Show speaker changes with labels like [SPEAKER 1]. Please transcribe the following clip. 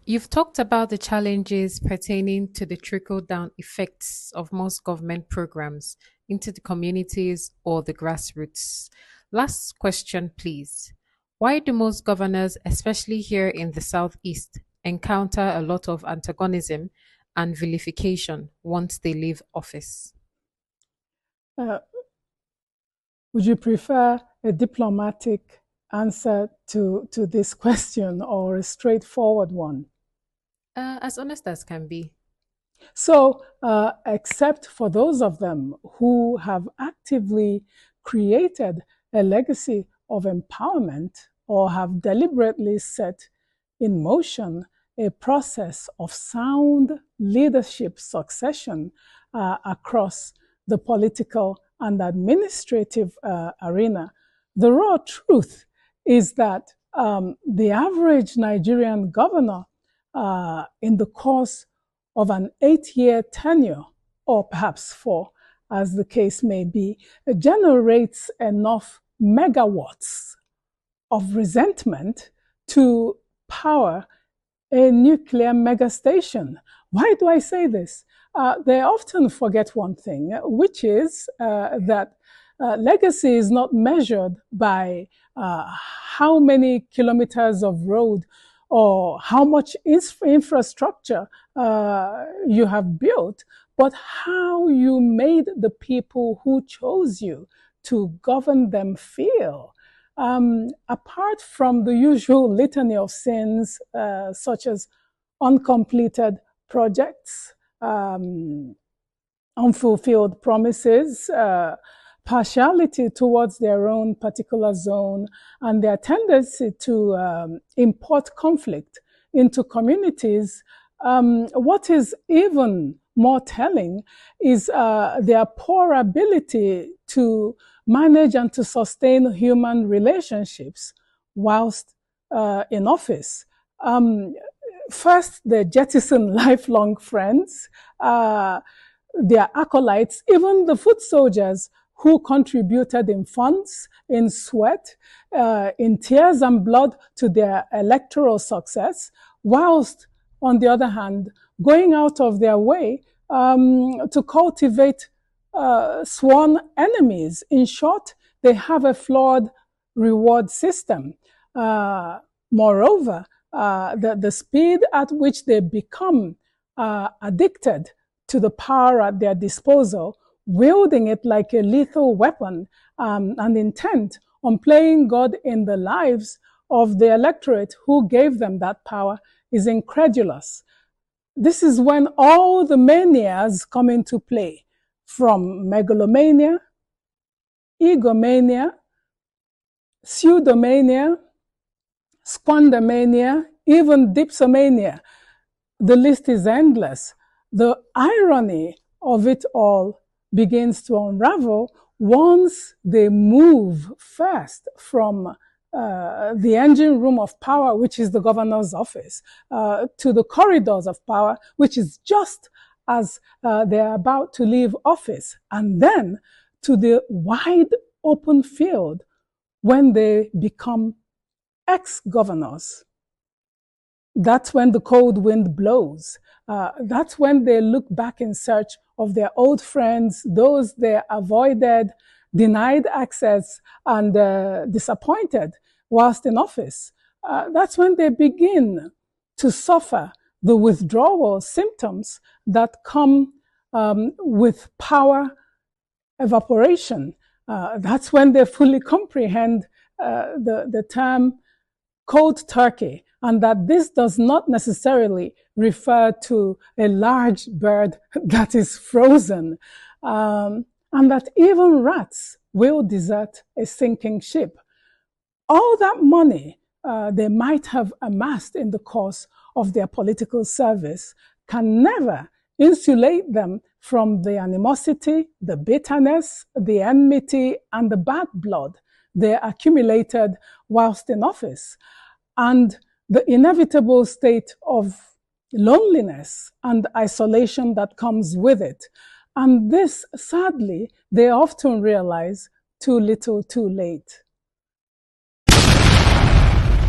[SPEAKER 1] You've talked about the challenges pertaining to the trickle-down effects of most government programs into the communities or the grassroots. Last question, please. Why do most governors, especially here in the Southeast, encounter a lot of antagonism and vilification once they leave office?
[SPEAKER 2] Uh, would you prefer a diplomatic answer to this question or a straightforward one?
[SPEAKER 1] As honest as can be.
[SPEAKER 2] So, except for those of them who have actively created a legacy of empowerment or have deliberately set in motion a process of sound leadership succession across the political and administrative arena, the raw truth is that the average Nigerian governor in the course of an 8-year tenure, or perhaps 4, as the case may be, generates enough megawatts of resentment to power a nuclear megastation. Why do I say this? They often forget one thing, which is that legacy is not measured by how many kilometers of road or how much infrastructure you have built, but how you made the people who chose you to govern them feel. Apart from the usual litany of sins, such as uncompleted projects, unfulfilled promises, partiality towards their own particular zone, and their tendency to import conflict into communities, what is even more telling is their poor ability to manage and to sustain human relationships whilst in office. First, they jettison lifelong friends, their acolytes, even the foot soldiers who contributed in funds, in sweat, in tears and blood to their electoral success, whilst, on the other hand, going out of their way to cultivate sworn enemies. In short, they have a flawed reward system. Moreover, the speed at which they become addicted to the power at their disposal, wielding it like a lethal weapon, and intent on playing God in the lives of the electorate who gave them that power is incredulous. This is when all the manias come into play, from megalomania, egomania, pseudomania, squandermania, even dipsomania. The list is endless. The irony of it all begins to unravel once they move first from the engine room of power, which is the governor's office, to the corridors of power, which is just as they're about to leave office, and then to the wide open field when they become ex-governors. That's when the cold wind blows. That's when they look back in search of their old friends, those they avoided, denied access, and disappointed whilst in office. That's when they begin to suffer the withdrawal symptoms that come with power evaporation. That's when they fully comprehend the term cold turkey, and that this does not necessarily refer to a large bird that is frozen, and that even rats will desert a sinking ship. All that money they might have amassed in the course of their political service can never insulate them from the animosity, the bitterness, the enmity, and the bad blood they accumulated whilst in office, and the inevitable state of loneliness and isolation that comes with it. And this, sadly, they often realize too little, too late.